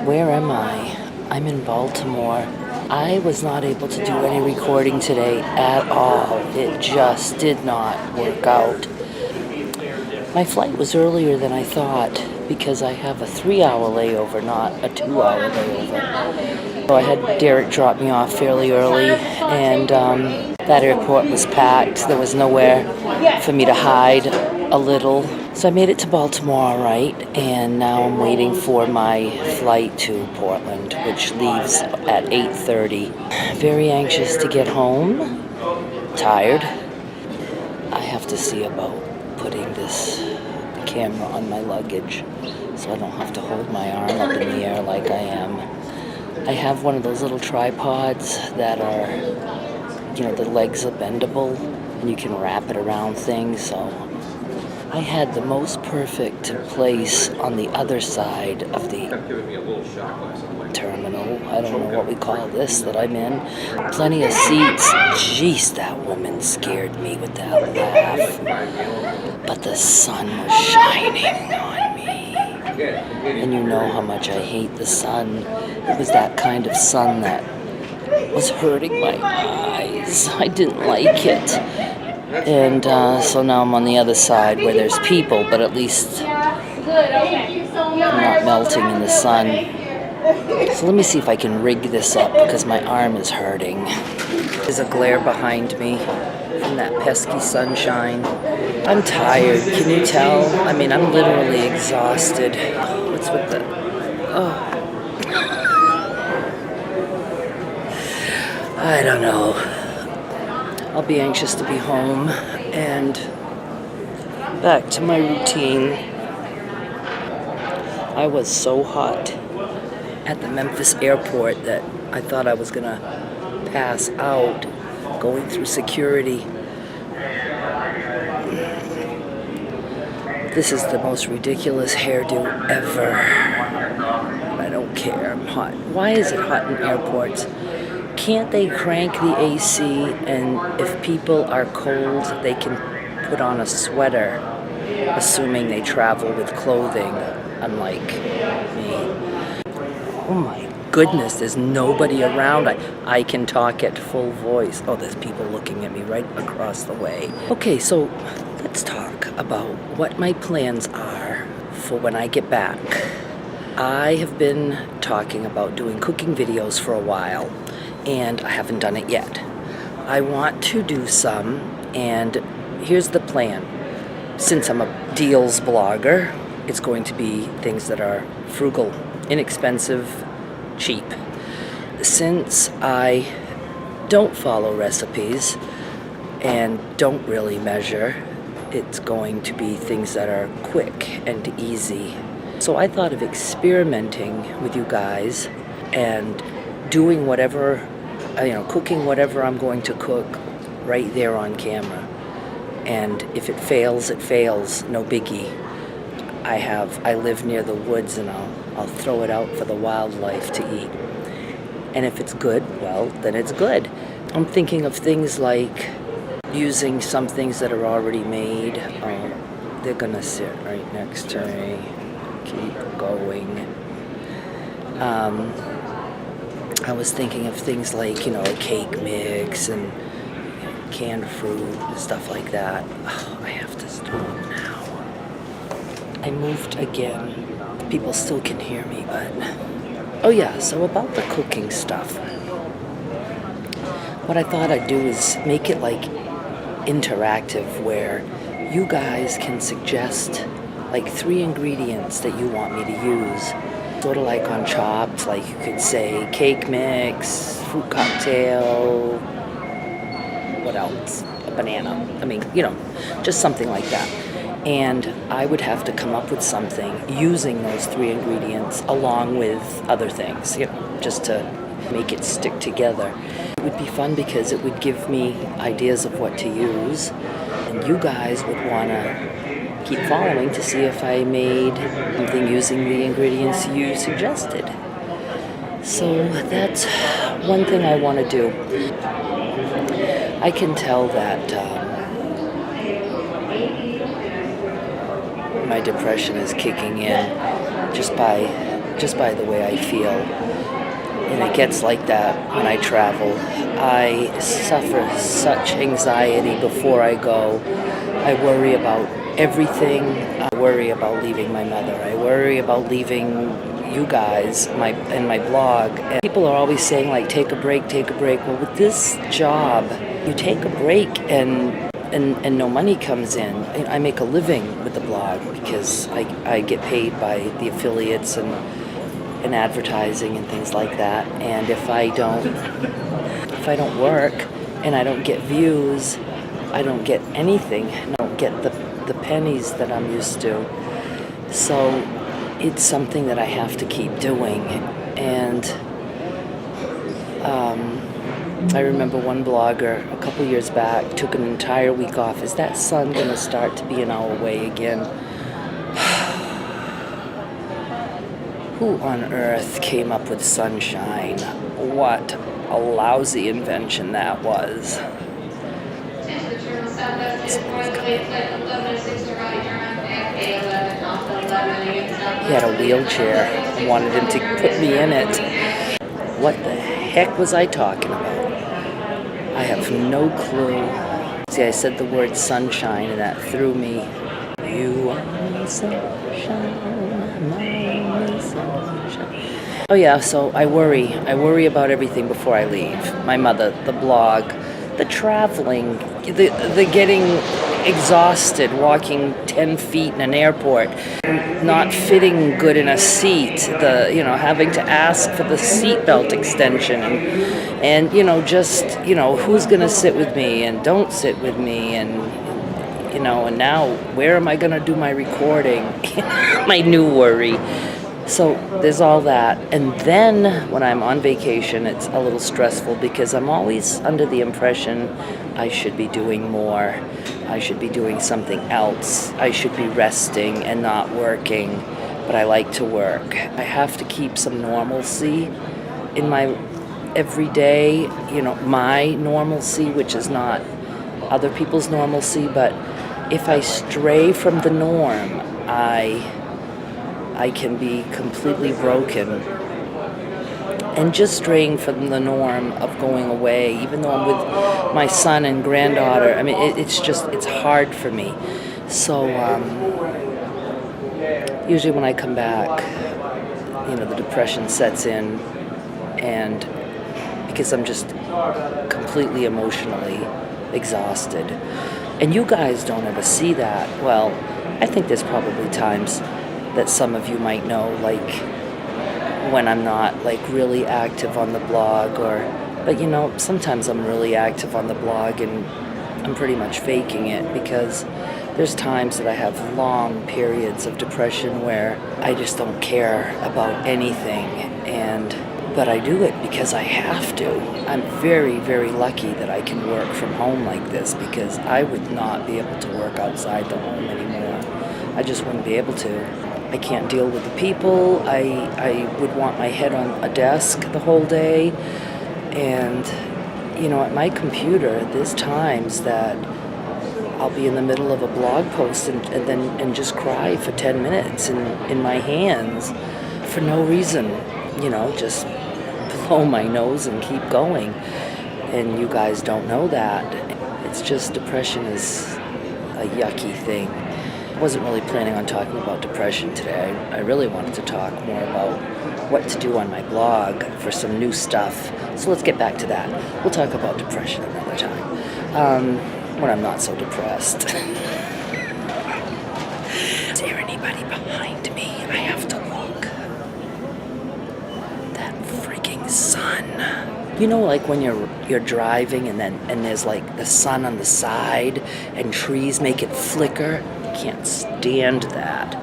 Where am I? I'm in Baltimore. I was not able to do any recording today at all. It just did not work out. My flight was earlier than I thought because I have a 3-hour layover, not a 2-hour layover. So I had Derek drop me off fairly early, and that airport was packed. There was nowhere for me to hide a little. So I made it to Baltimore all right, and now I'm waiting for my flight to Portland, which leaves at 8:30. Very anxious to get home. Tired. I have to see about putting this camera on my luggage so I don't have to hold my arm up in the air like I am. I have one of those little tripods that are, the legs are bendable and you can wrap it around things, so I had the most perfect place on the other side of the terminal. I don't know what we call this that I'm in. Plenty of seats. Jeez, that woman scared me with that laugh. But the sun was shining on me. And you know how much I hate the sun. It was that kind of sun that was hurting my eyes. I didn't like it. And so now I'm on the other side where there's people, but at least I'm not melting in the sun. So let me see if I can rig this up because my arm is hurting. There's a glare behind me from that pesky sunshine. I'm tired, can you tell? I mean, I'm literally exhausted. What's with the... Oh. I don't know. I'll be anxious to be home and back to my routine. I was so hot at the Memphis airport that I thought I was gonna pass out going through security. This is the most ridiculous hairdo ever. I don't care, I'm hot. Why is it hot in airports? Can't they crank the AC, and if people are cold, they can put on a sweater, assuming they travel with clothing, unlike me. Oh my goodness, there's nobody around. I can talk at full voice. Oh, there's people looking at me right across the way. Okay, so let's talk about what my plans are for when I get back. I have been talking about doing cooking videos for a while, and I haven't done it yet. I want to do some, and here's the plan. Since I'm a deals blogger, it's going to be things that are frugal, inexpensive, cheap. Since I don't follow recipes and don't really measure, it's going to be things that are quick and easy. So I thought of experimenting with you guys and doing whatever, cooking whatever I'm going to cook right there on camera. And if it fails, it fails, no biggie. I live near the woods, and I'll throw it out for the wildlife to eat. And if it's good, well, then it's good. I'm thinking of things like using some things that are already made. They're gonna sit right next to me. Keep going. I was thinking of things like, a cake mix and canned fruit and stuff like that. Oh, I have to stop now. I moved again. People still can hear me, but... Oh yeah, so about the cooking stuff. What I thought I'd do is make it like interactive, where you guys can suggest like 3 ingredients that you want me to use. Sort of like on Chopped, like you could say cake mix, fruit cocktail, what else? A banana. I mean, just something like that. And I would have to come up with something using those 3 ingredients along with other things, just to make it stick together. It would be fun because it would give me ideas of what to use, and you guys would want to keep following to see if I made something using the ingredients you suggested. So that's one thing I want to do. I can tell that my depression is kicking in, just by the way I feel. And it gets like that when I travel. I suffer such anxiety before I go. I worry about everything. I worry about leaving my mother. I worry about leaving you guys and my blog. And people are always saying, like, take a break, take a break. Well, with this job, you take a break and no money comes in. I make a living with the blog because I get paid by the affiliates and advertising and things like that. And if I don't work and I don't get views, I don't get anything. I don't get the pennies that I'm used to. So it's something that I have to keep doing. And I remember one blogger a couple years back took an entire week off. Is that sun going to start to be in our way again? Who on earth came up with sunshine? What a lousy invention that was. He had a wheelchair and wanted him to put me in it. What the heck was I talking about? I have no clue. See, I said the word sunshine and that threw me. You are the sunshine, my sunshine. Oh yeah, so I worry about everything before I leave. My mother, the blog, the traveling, the getting exhausted walking 10 feet in an airport, not fitting good in a seat, having to ask for the seatbelt extension and just who's going to sit with me and don't sit with me and now where am I going to do my recording? My new worry. So there's all that. And then when I'm on vacation, it's a little stressful because I'm always under the impression I should be doing more. I should be doing something else. I should be resting and not working. But I like to work. I have to keep some normalcy in my everyday, my normalcy, which is not other people's normalcy. But if I stray from the norm, I can be completely broken. And just straying from the norm of going away, even though I'm with my son and granddaughter, I mean, it's hard for me. So usually when I come back, the depression sets in, and because I'm just completely emotionally exhausted. And you guys don't ever see that. Well, I think there's probably times that some of you might know, like when I'm not like really active on the blog, but sometimes I'm really active on the blog and I'm pretty much faking it because there's times that I have long periods of depression where I just don't care about anything, but I do it because I have to. I'm very, very lucky that I can work from home like this because I would not be able to work outside the home anymore. I just wouldn't be able to. I can't deal with the people. I would want my head on a desk the whole day. And, at my computer, there's times that I'll be in the middle of a blog post and just cry for 10 minutes in my hands for no reason, just blow my nose and keep going. And you guys don't know that. It's just depression is a yucky thing. I wasn't really planning on talking about depression today. I really wanted to talk more about what to do on my blog for some new stuff. So let's get back to that. We'll talk about depression another time, when I'm not so depressed. Is there anybody behind me? I have to look. That freaking sun. Like when you're driving and there's like the sun on the side and trees make it flicker? Can't stand that.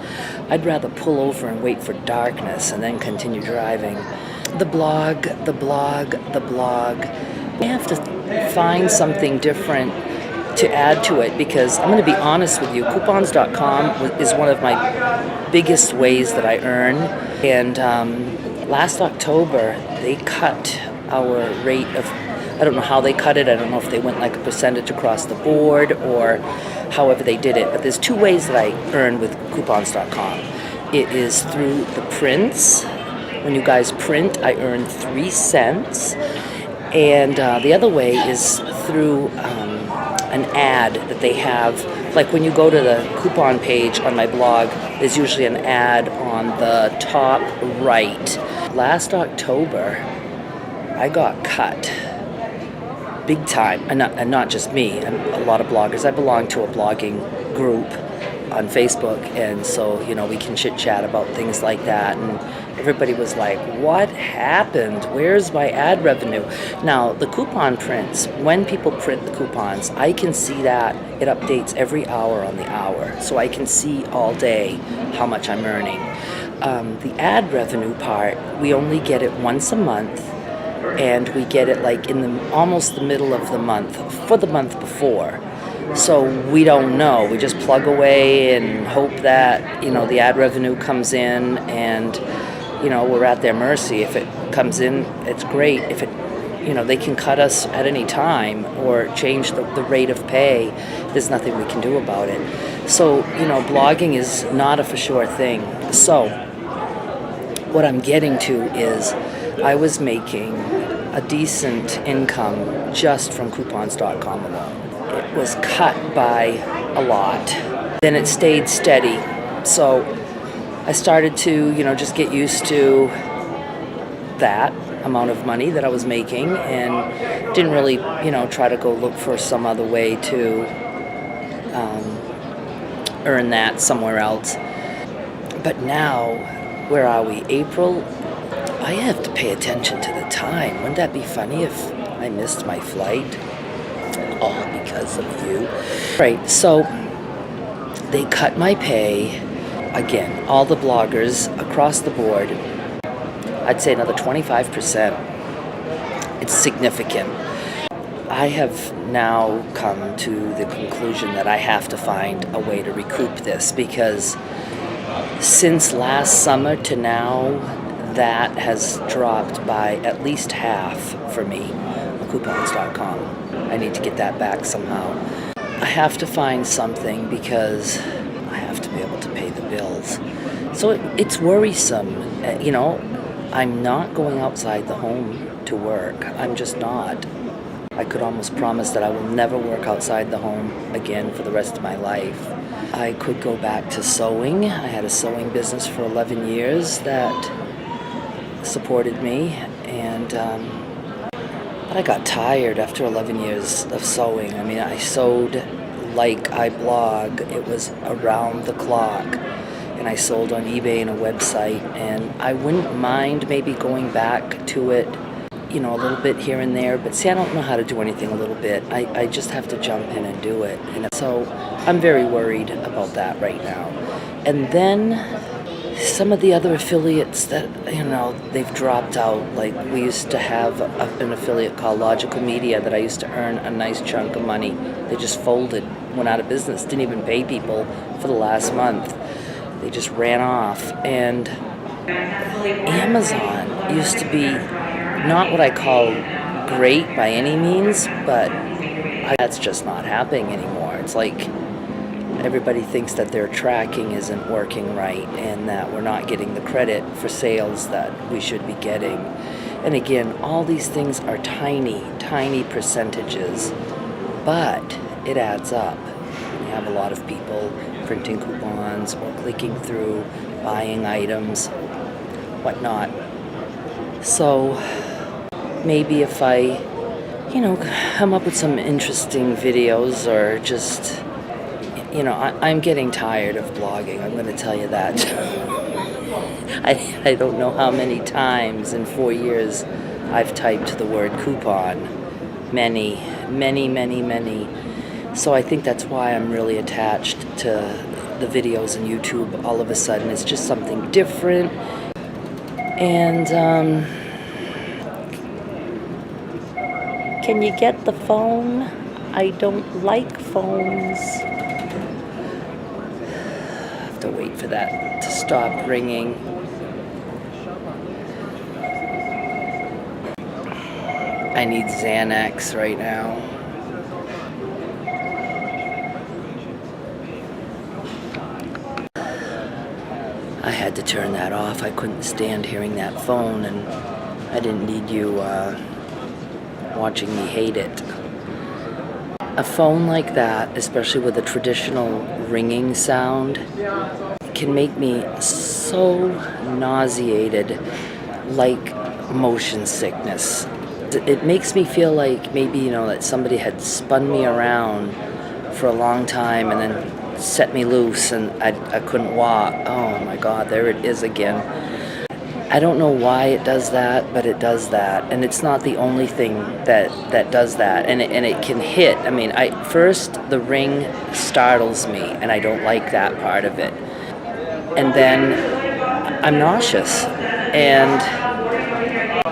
I'd rather pull over and wait for darkness and then continue driving. The blog. I have to find something different to add to it because I'm going to be honest with you, coupons.com is one of my biggest ways that I earn. And last October, they cut our rate of, I don't know how they cut it. I don't know if they went like a percentage across the board or however they did it. But there's two ways that I earn with coupons.com. It is through the prints. When you guys print, I earn 3 cents. And the other way is through an ad that they have. Like when you go to the coupon page on my blog, there's usually an ad on the top right. Last October, I got cut big time, and not just me, a lot of bloggers. I belong to a blogging group on Facebook, and so we can chit chat about things like that, and everybody was like, what happened? Where's my ad revenue? Now the coupon prints, when people print the coupons, I can see that it updates every hour on the hour, so I can see all day how much I'm earning. The ad revenue part, we only get it once a month, and we get it like in almost the middle of the month for the month before. So we don't know. We just plug away and hope that the ad revenue comes in, and we're at their mercy. If it comes in, it's great. If it they can cut us at any time or change the rate of pay. There's nothing we can do about it. So blogging is not a for sure thing. So what I'm getting to is I was making a decent income just from coupons.com alone. It was cut by a lot. Then it stayed steady. So I started to, just get used to that amount of money that I was making, and didn't really, try to go look for some other way to earn that somewhere else. But now, where are we? April? I have to pay attention to the time. Wouldn't that be funny if I missed my flight? All because of you. Right, so they cut my pay. Again, all the bloggers across the board, I'd say another 25%. It's significant. I have now come to the conclusion that I have to find a way to recoup this, because since last summer to now, that has dropped by at least half for me on coupons.com. I need to get that back somehow. I have to find something because I have to be able to pay the bills. So it's worrisome. I'm not going outside the home to work. I'm just not. I could almost promise that I will never work outside the home again for the rest of my life. I could go back to sewing. I had a sewing business for 11 years that supported me, and but I got tired after 11 years of sewing. I mean, I sewed like I blog. It was around the clock, and I sold on eBay and a website, and I wouldn't mind maybe going back to it, a little bit here and there, but see, I don't know how to do anything a little bit. I just have to jump in and do it, and so I'm very worried about that right now. And then some of the other affiliates that, they've dropped out. Like, we used to have an affiliate called Logical Media that I used to earn a nice chunk of money. They just folded, went out of business, didn't even pay people for the last month. They just ran off. And Amazon used to be not what I call great by any means, but that's just not happening anymore. It's like everybody thinks that their tracking isn't working right, and that we're not getting the credit for sales that we should be getting. And again, all these things are tiny, tiny percentages, but it adds up. We have a lot of people printing coupons or clicking through, buying items, whatnot. So maybe if I, come up with some interesting videos, or just I'm getting tired of blogging, I'm going to tell you that. I don't know how many times in 4 years I've typed the word coupon. Many. So I think that's why I'm really attached to the videos on YouTube all of a sudden. It's just something different. And can you get the phone? I don't like phones. To wait for that to stop ringing. I need Xanax right now. I had to turn that off. I couldn't stand hearing that phone, and I didn't need you watching me hate it. A phone like that, especially with a traditional ringing sound, can make me so nauseated, like motion sickness. It makes me feel like maybe, that somebody had spun me around for a long time and then set me loose and I couldn't walk. Oh my God, there it is again. I don't know why it does that, but it does that. And it's not the only thing that does that. And it can hit. I mean, first the ring startles me and I don't like that part of it. And then I'm nauseous. And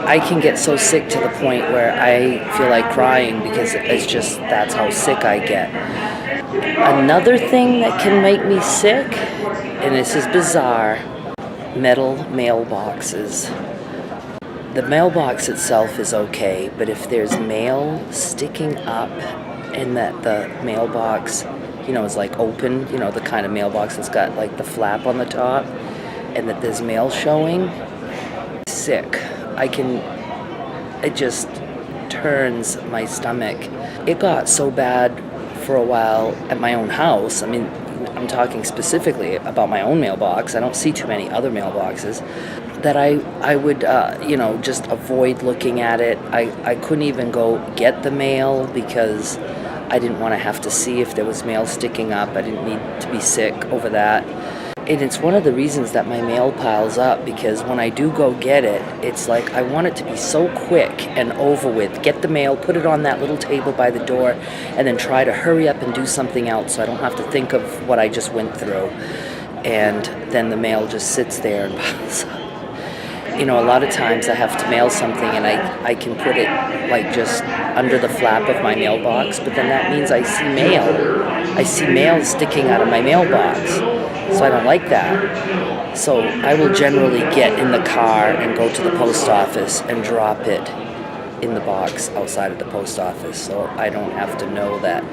I can get so sick to the point where I feel like crying because that's how sick I get. Another thing that can make me sick, and this is bizarre, metal mailboxes. The mailbox itself is okay, but if there's mail sticking up and that the mailbox, is like open, the kind of mailbox that's got like the flap on the top, and that there's mail showing, sick. It just turns my stomach. It got so bad for a while at my own house. I mean, I'm talking specifically about my own mailbox. I don't see too many other mailboxes that I would, just avoid looking at it. I couldn't even go get the mail because I didn't want to have to see if there was mail sticking up. I didn't need to be sick over that. And it's one of the reasons that my mail piles up, because when I do go get it, it's like I want it to be so quick and over with. Get the mail, put it on that little table by the door, and then try to hurry up and do something else so I don't have to think of what I just went through. And then the mail just sits there and piles up. A lot of times I have to mail something and I can put it like just under the flap of my mailbox, but then that means I see mail. I see mail sticking out of my mailbox, so I don't like that. So I will generally get in the car and go to the post office and drop it in the box outside of the post office, so I don't have to know that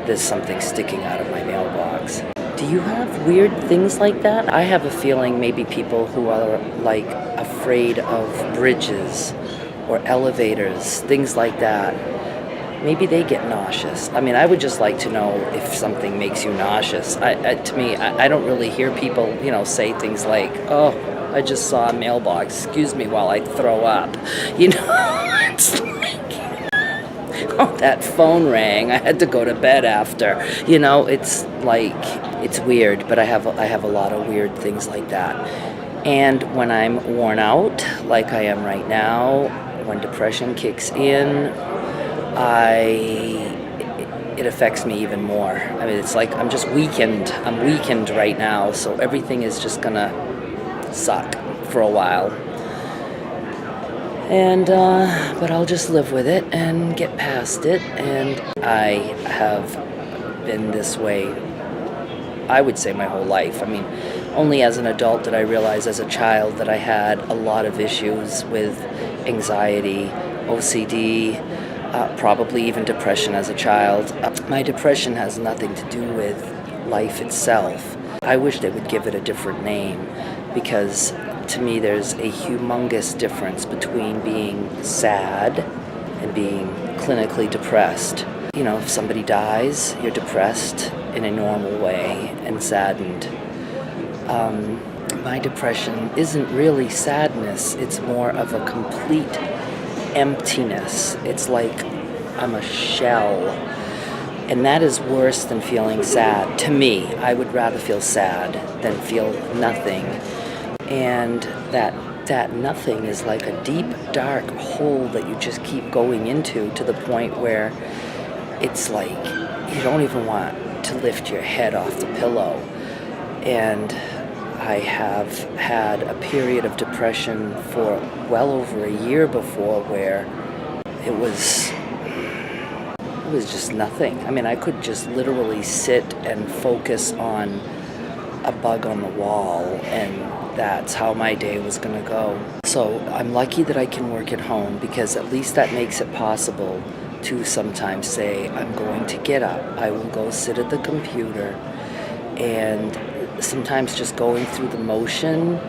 there's something sticking out of my mailbox. Do you have weird things like that? I have a feeling maybe people who are like afraid of bridges or elevators, things like that, maybe they get nauseous. I mean, I would just like to know if something makes you nauseous. To me, I don't really hear people, say things like, "Oh, I just saw a mailbox. Excuse me while I throw up." It's like, "Oh, that phone rang. I had to go to bed after." It's like, it's weird, but I have a lot of weird things like that. And when I'm worn out, like I am right now, when depression kicks in, it affects me even more. I mean, it's like I'm just weakened. I'm weakened right now, so everything is just gonna suck for a while. And but I'll just live with it and get past it. And I have been this way, I would say, my whole life. I mean, only as an adult did I realize as a child that I had a lot of issues with anxiety, OCD, probably even depression as a child. My depression has nothing to do with life itself. I wish they would give it a different name, because to me there's a humongous difference between being sad and being clinically depressed. If somebody dies, you're depressed in a normal way and saddened. My depression isn't really sadness, it's more of a complete emptiness. It's like I'm a shell. And that is worse than feeling sad. To me, I would rather feel sad than feel nothing. And that nothing is like a deep, dark hole that you just keep going into, to the point where it's like you don't even want to lift your head off the pillow. And I have had a period of depression for well over a year before, where it was just nothing. I mean, I could just literally sit and focus on a bug on the wall, and that's how my day was going to go. So I'm lucky that I can work at home, because at least that makes it possible to sometimes say, I'm going to get up, I will go sit at the computer, and sometimes just going through the motion,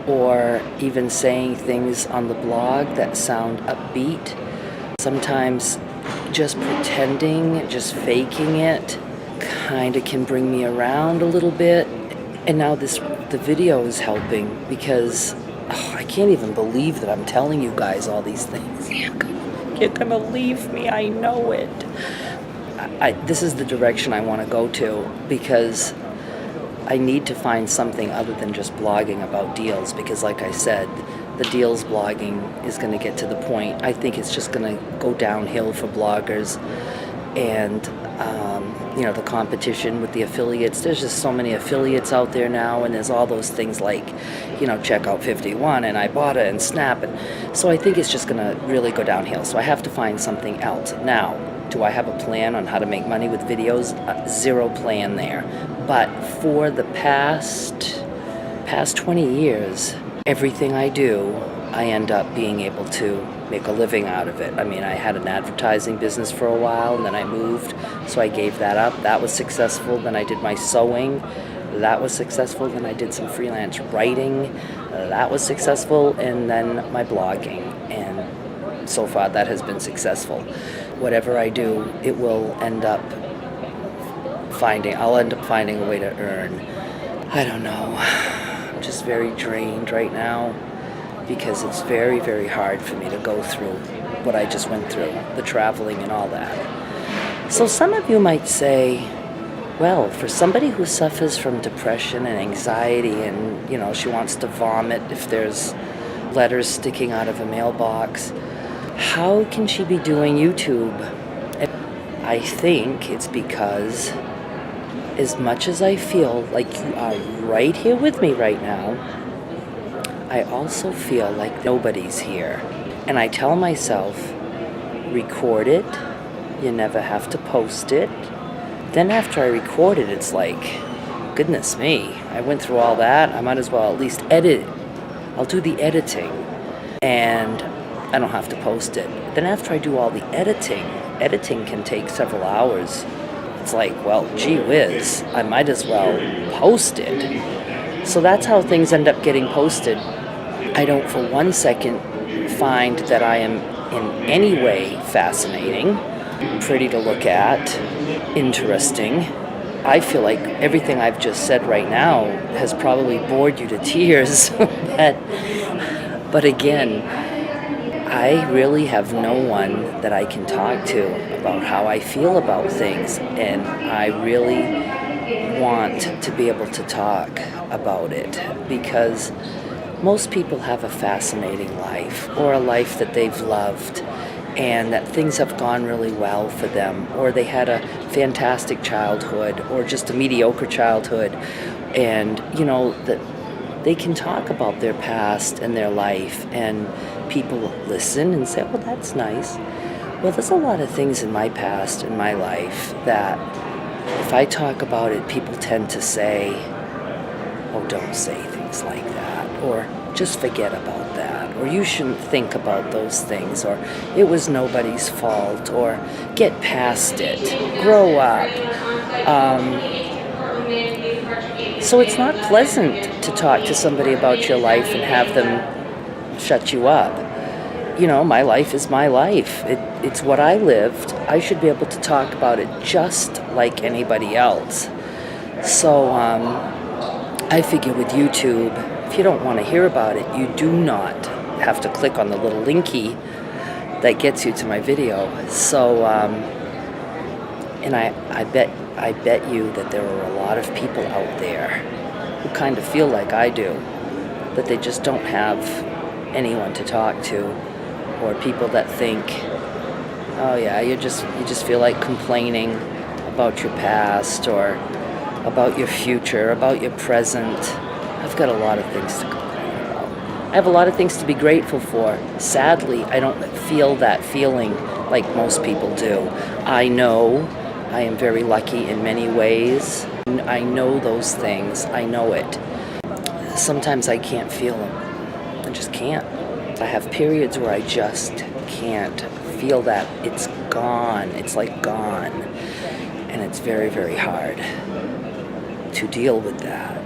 or even saying things on the blog that sound upbeat. Sometimes just pretending, just faking it, kind of can bring me around a little bit. And now the video is helping because I can't even believe that I'm telling you guys all these things. You're gonna leave me, I know it. This is the direction I want to go to, because I need to find something other than just blogging about deals, because like I said, the deals blogging is going to get to the point. I think it's just going to go downhill for bloggers, and the competition with the affiliates. There's just so many affiliates out there now, and there's all those things like, Checkout 51 and Ibotta and Snap, and so I think it's just going to really go downhill. So I have to find something else. Now, do I have a plan on how to make money with videos? Zero plan there. But for the past 20 years, everything I do, I end up being able to make a living out of it. I mean, I had an advertising business for a while, and then I moved, so I gave that up. That was successful. Then I did my sewing. That was successful. Then I did some freelance writing. That was successful. And then my blogging. And so far, that has been successful. Whatever I do, I'll end up finding a way to earn. I don't know. I'm just very drained right now, because it's very, very hard for me to go through what I just went through, the traveling and all that. So some of you might say, well, for somebody who suffers from depression and anxiety, and, she wants to vomit if there's letters sticking out of a mailbox, how can she be doing YouTube? I think it's because, as much as I feel like you are right here with me right now, I also feel like nobody's here. And I tell myself, record it, you never have to post it. Then after I record it, it's like, goodness me, I went through all that, I might as well at least edit it. I'll do the editing, and I don't have to post it. Then after I do all the editing can take several hours. It's like, well, gee whiz, I might as well post it. So that's how things end up getting posted. I don't for one second find that I am in any way fascinating, pretty to look at, interesting. I feel like everything I've just said right now has probably bored you to tears. But again, I really have no one that I can talk to about how I feel about things, and I really want to be able to talk about it, because most people have a fascinating life, or a life that they've loved, and that things have gone really well for them, or they had a fantastic childhood, or just a mediocre childhood, and that they can talk about their past and their life, and people listen and say, well, that's nice. Well, there's a lot of things in my past and my life that if I talk about it, people tend to say, oh, don't say things like that, or just forget about that, or you shouldn't think about those things, or it was nobody's fault, or get past it, grow up. So it's not pleasant to talk to somebody about your life and have them shut you up. My life is my life. It's what I lived. I should be able to talk about it just like anybody else. So I figure with YouTube, if you don't want to hear about it, you do not have to click on the little linky that gets you to my video. So, and I bet you that there are a lot of people out there who kind of feel like I do, that they just don't have anyone to talk to, or people that think, oh yeah, you just feel like complaining about your past, or about your future, about your present. I've got a lot of things to complain about. I have a lot of things to be grateful for. Sadly, I don't feel that feeling like most people do. I know I am very lucky in many ways. I know those things. I know it. Sometimes I can't feel them. I just can't. I have periods where I just can't feel that. It's gone. It's like gone. And it's very, very hard to deal with that.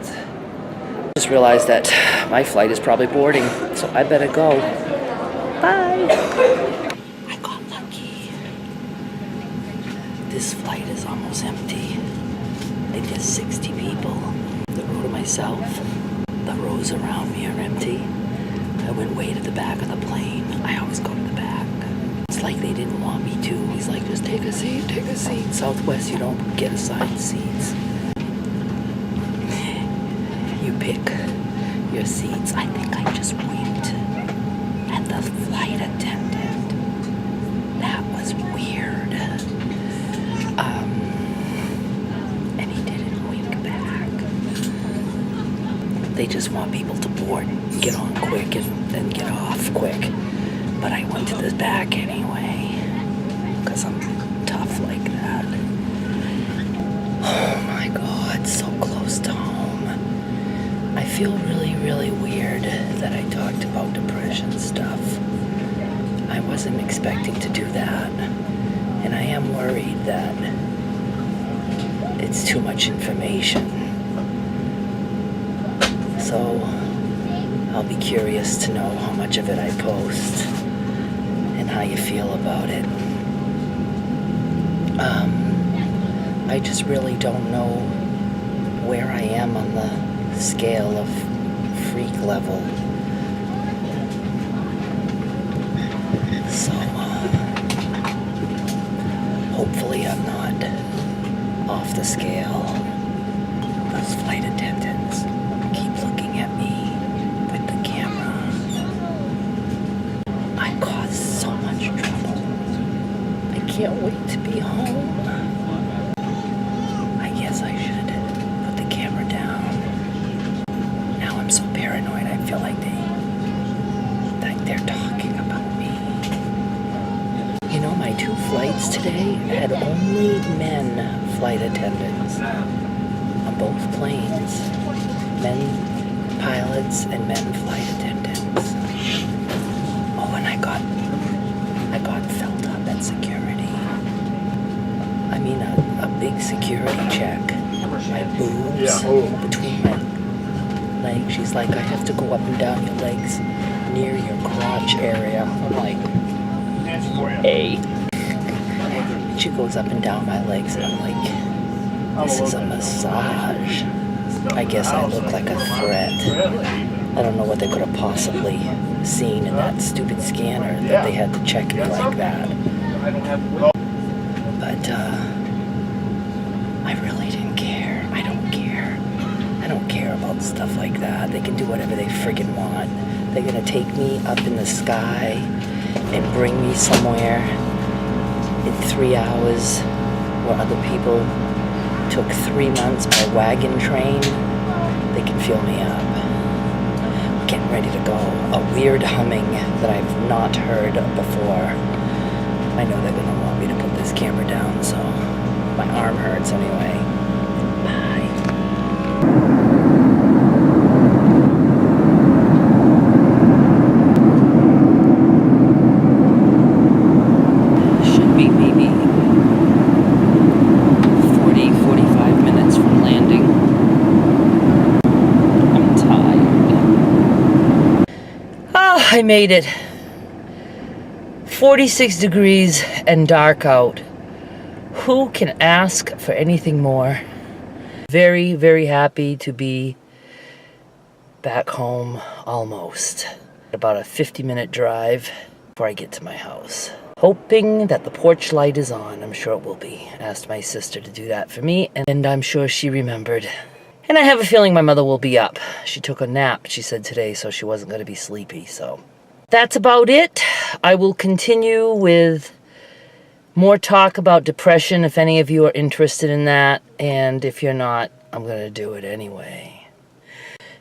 Just realized that my flight is probably boarding, so I better go. Bye. I got lucky. This flight is almost empty. I think there's 60 people. The row to myself, the rows around me are empty. I went way to the back of the plane. I always go to the back. It's like they didn't want me to. He's like, just take a seat, take a seat. Southwest, you don't get assigned seats. You pick your seats. I think I just winked at the flight attendant. That was weird. And he didn't wink back. They just want people to board, get on quick, and get off quick. But I went to the back anyway, because I'm tough like that. Oh my God, so close to home. I feel really, really weird that I talked about depression stuff. I wasn't expecting to do that, and I am worried that it's too much information. So I'll be curious to know how much of it I post and how you feel about it. I just really don't know where I am on the scale of freak level. So, hopefully I'm not off the scale. Those flight attendants keep looking at me with the camera. I caused so much trouble. I can't wait to be home. I guess I should put the camera down. Now I'm so paranoid, I feel like they're talking about me. You know, my 2 flights today had only men flight attendants on both planes. Men pilots and men flight attendants. Oh, and I got felt up at security. I mean, a big security check. My boobs between my legs. She's like, I have to go up and down your legs near your crotch area. I'm like, hey. She goes up and down my legs, and I'm like, this is a massage. I guess I look like a threat. I don't know what they could have possibly seen in that stupid scanner that they had to check me like that. But, I really didn't care. I don't care. I don't care about stuff like that. They can do whatever they friggin' want. They're gonna take me up in the sky and bring me somewhere in 3 hours where other people took 3 months by wagon train. They can fill me up. I'm getting ready to go. A weird humming that I've not heard before. I know they're gonna want me to put this camera down, so my arm hurts anyway. Bye. Should be maybe 45 minutes from landing. I'm tired. Oh, I made it. 46 degrees and dark out. Who can ask for anything more? Very, very happy to be back home almost. About a 50-minute drive before I get to my house. Hoping that the porch light is on. I'm sure it will be. I asked my sister to do that for me, and I'm sure she remembered. And I have a feeling my mother will be up. She took a nap, she said today, so she wasn't going to be sleepy. So that's about it. I will continue with more talk about depression if any of you are interested in that. And if you're not, I'm going to do it anyway.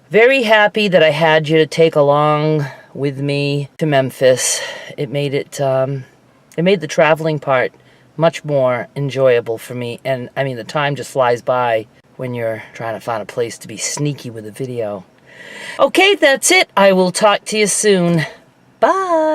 Very happy that I had you to take along with me to Memphis. It made the traveling part much more enjoyable for me. And I mean, the time just flies by when you're trying to find a place to be sneaky with a video. Okay, that's it. I will talk to you soon. Bye.